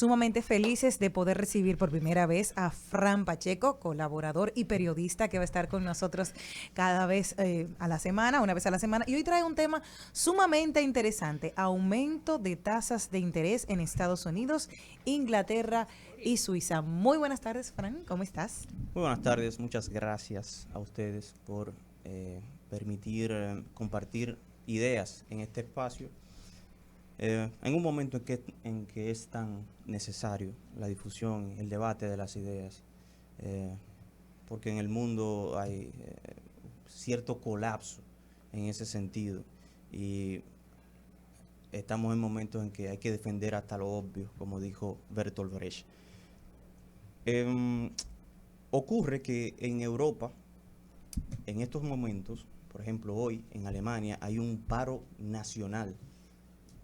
Sumamente felices de poder recibir por primera vez a Fran Pacheco, colaborador y periodista que va a estar con nosotros cada vez a la semana, una vez a la semana. Y hoy trae un tema sumamente interesante: aumento de tasas de interés en Estados Unidos, Inglaterra y Suiza. Muy buenas tardes, Fran, ¿cómo estás? Muy buenas tardes, muchas gracias a ustedes por permitir compartir ideas en este espacio. En un momento en que es tan necesario la difusión, el debate de las ideas, eh, porque en el mundo hay cierto colapso en ese sentido y estamos en momentos en que hay que defender hasta lo obvio, como dijo Bertolt Brecht. Em, Ocurre que en Europa, en estos momentos, por ejemplo hoy en Alemania, hay un paro nacional.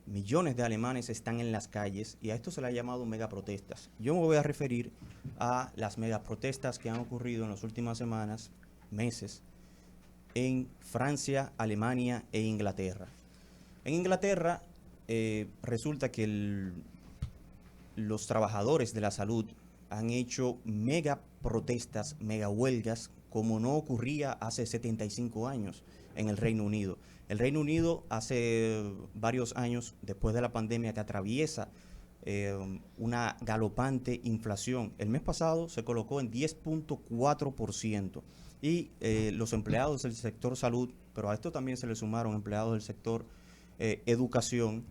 Millones de alemanes están en las calles y a esto se le ha llamado megaprotestas. Yo me voy a referir a las megaprotestas que han ocurrido en las últimas semanas, meses, en Francia, Alemania e Inglaterra. En Inglaterra resulta que los trabajadores de la salud han hecho mega protestas, mega huelgas, como no ocurría hace 75 años en el Reino Unido. El Reino Unido hace varios años, después de la pandemia que atraviesa una galopante inflación, el mes pasado se colocó en 10.4% y los empleados del sector salud, pero a esto también se le sumaron empleados del sector educación,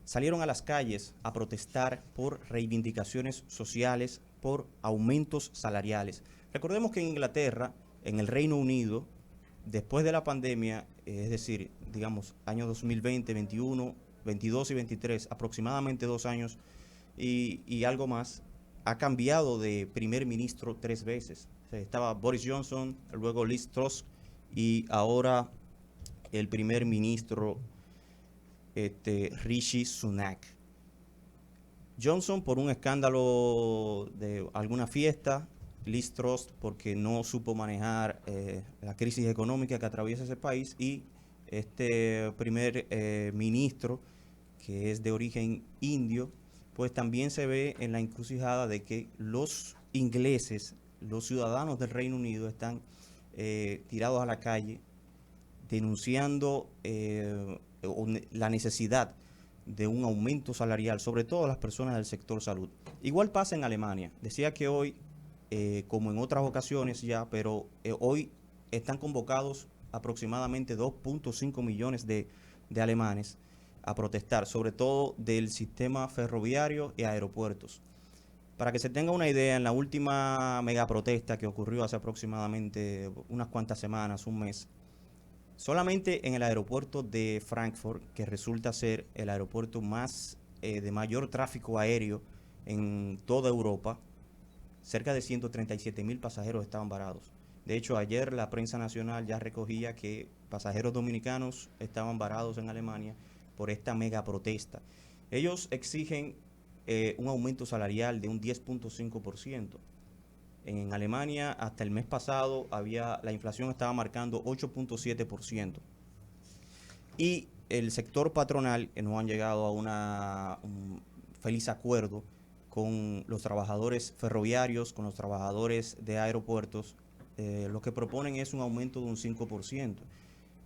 salieron a las calles a protestar por reivindicaciones sociales, por aumentos salariales. Recordemos que en Inglaterra, en el Reino Unido, después de la pandemia, es decir, digamos, años 2020, 21, 22 y 23, aproximadamente 2 años y algo más, ha cambiado de primer ministro 3 veces. O sea, estaba Boris Johnson, luego Liz Truss y ahora el primer ministro Rishi Sunak. Johnson por un escándalo de alguna fiesta, Liz Truss porque no supo manejar la crisis económica que atraviesa ese país y este primer ministro que es de origen indio, pues también se ve en la encrucijada de que los ingleses, los ciudadanos del Reino Unido están tirados a la calle denunciando la necesidad de un aumento salarial, sobre todo a las personas del sector salud. Igual pasa en Alemania. Decía que hoy, como en otras ocasiones ya, pero hoy están convocados aproximadamente 2.5 millones de alemanes a protestar, sobre todo del sistema ferroviario y aeropuertos. Para que se tenga una idea, en la última megaprotesta que ocurrió hace aproximadamente unas cuantas semanas, un mes, solamente en el aeropuerto de Frankfurt, que resulta ser el aeropuerto más de mayor tráfico aéreo en toda Europa, cerca de 137.000 pasajeros estaban varados. De hecho, ayer la prensa nacional ya recogía que pasajeros dominicanos estaban varados en Alemania por esta mega protesta. Ellos exigen un aumento salarial de un 10.5%. En Alemania hasta el mes pasado la inflación estaba marcando 8.7%. Y el sector patronal, que no han llegado a un feliz acuerdo con los trabajadores ferroviarios, con los trabajadores de aeropuertos, lo que proponen es un aumento de un 5%.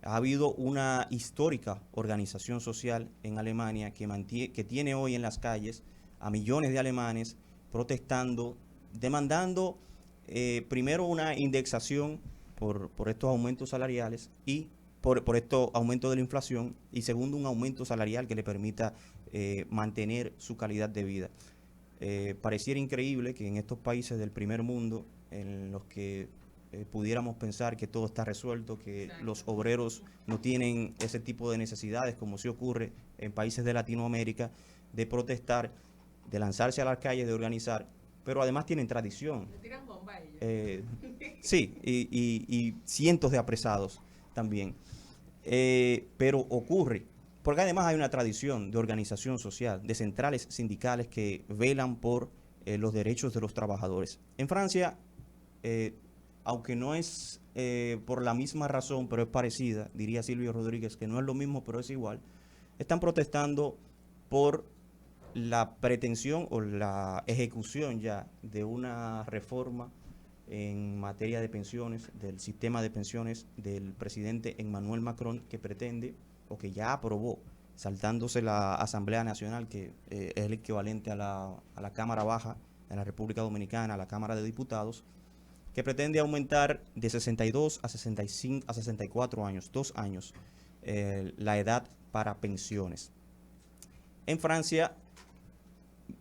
Ha habido una histórica organización social en Alemania que tiene hoy en las calles a millones de alemanes protestando, demandando primero una indexación por estos aumentos salariales y por estos aumentos de la inflación, y segundo un aumento salarial que le permita mantener su calidad de vida. Pareciera increíble que en estos países del primer mundo, en los que pudiéramos pensar que todo está resuelto, que los obreros no tienen ese tipo de necesidades, como sí ocurre en países de Latinoamérica, de protestar, de lanzarse a las calles, de organizar, pero además tienen tradición. Eh, sí, y cientos de apresados también. Pero ocurre, porque además hay una tradición de organización social, de centrales sindicales que velan por los derechos de los trabajadores. En Francia, eh, aunque no es por la misma razón, pero es parecida, diría Silvio Rodríguez, que no es lo mismo, pero es igual, están protestando por la pretensión o la ejecución ya de una reforma en materia de pensiones, del sistema de pensiones del presidente Emmanuel Macron, que pretende o que ya aprobó, saltándose la Asamblea Nacional, que es el equivalente a la Cámara Baja de la República Dominicana, a la Cámara de Diputados, que pretende aumentar de 62 a 65 a 64 años, 2 años, la edad para pensiones. En Francia,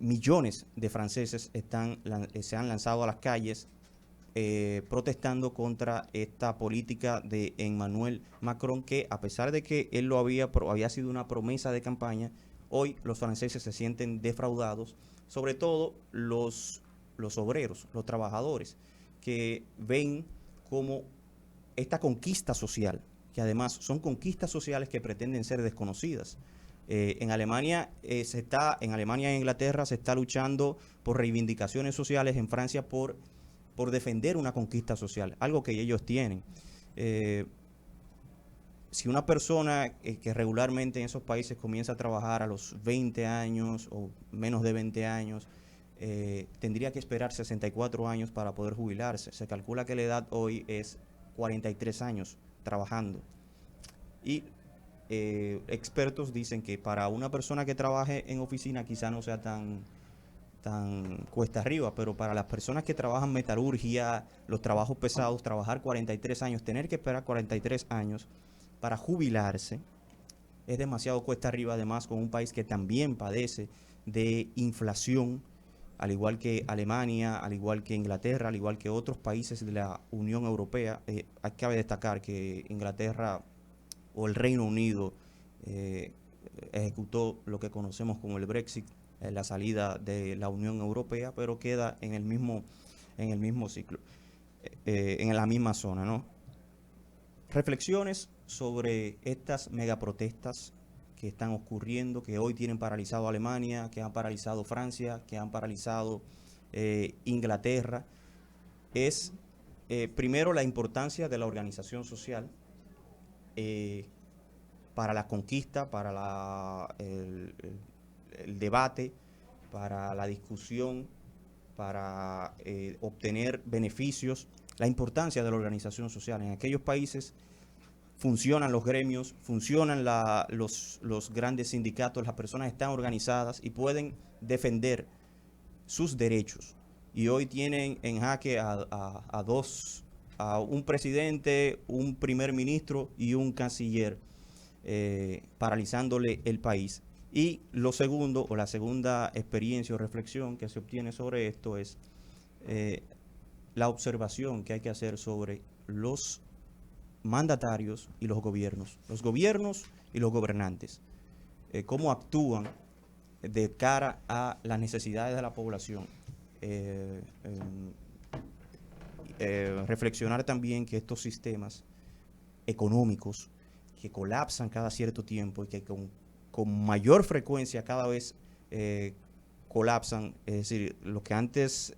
millones de franceses se han lanzado a las calles protestando contra esta política de Emmanuel Macron, que a pesar de que él había sido una promesa de campaña, hoy los franceses se sienten defraudados, sobre todo los obreros, los trabajadores, que ven como esta conquista social, que además son conquistas sociales que pretenden ser desconocidas. En Alemania e Inglaterra se está luchando por reivindicaciones sociales, en Francia por defender una conquista social, algo que ellos tienen. Si una persona que regularmente en esos países comienza a trabajar a los 20 años o menos de 20 años, tendría que esperar 64 años para poder jubilarse. Se calcula que la edad hoy es 43 años trabajando. Y expertos dicen que para una persona que trabaje en oficina quizá no sea tan cuesta arriba, pero para las personas que trabajan metalurgia, los trabajos pesados, trabajar 43 años, tener que esperar 43 años para jubilarse, es demasiado cuesta arriba, además con un país que también padece de inflación, al igual que Alemania, al igual que Inglaterra, al igual que otros países de la Unión Europea. Cabe destacar que Inglaterra o el Reino Unido ejecutó lo que conocemos como el Brexit, la salida de la Unión Europea, pero queda en el mismo ciclo, en la misma zona, ¿no? Reflexiones sobre estas megaprotestas que están ocurriendo, que hoy tienen paralizado Alemania, que han paralizado Francia, que han paralizado Inglaterra. Es primero la importancia de la organización social para la conquista, para el debate, para la discusión, para obtener beneficios, la importancia de la organización social. En aquellos países funcionan los gremios, funcionan los grandes sindicatos, las personas están organizadas y pueden defender sus derechos. Y hoy tienen en jaque a un presidente, un primer ministro y un canciller, paralizándole el país. Y lo segundo, o la segunda experiencia o reflexión que se obtiene sobre esto es la observación que hay que hacer sobre los mandatarios y los gobiernos y los gobernantes, cómo actúan de cara a las necesidades de la población. Reflexionar también que estos sistemas económicos que colapsan cada cierto tiempo y que con mayor frecuencia cada vez colapsan, es decir, lo que antes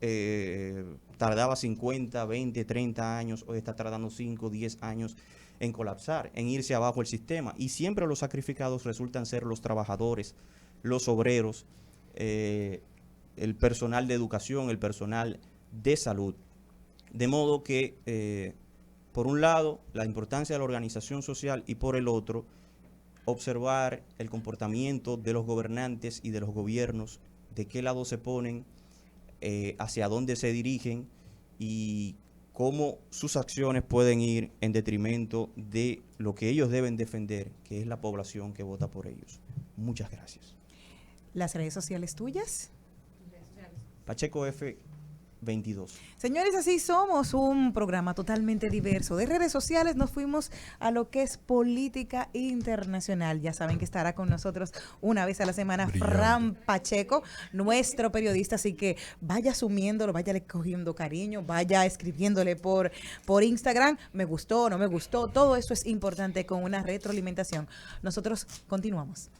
tardaba 50, 20, 30 años, hoy está tardando 5, 10 años en colapsar, en irse abajo el sistema. Y siempre los sacrificados resultan ser los trabajadores, los obreros, el personal de educación, el personal de salud. De modo que, por un lado, la importancia de la organización social y por el otro, observar el comportamiento de los gobernantes y de los gobiernos, de qué lado se ponen, hacia dónde se dirigen y cómo sus acciones pueden ir en detrimento de lo que ellos deben defender, que es la población que vota por ellos. Muchas gracias. ¿Las redes sociales tuyas? Pacheco F. 22. Señores, así somos, un programa totalmente diverso. De redes sociales nos fuimos a lo que es política internacional. Ya saben que estará con nosotros una vez a la semana Fran Pacheco, nuestro periodista, así que vaya asumiéndolo, vaya cogiendo cariño, vaya escribiéndole por Instagram, me gustó, no me gustó, todo eso es importante con una retroalimentación. Nosotros continuamos.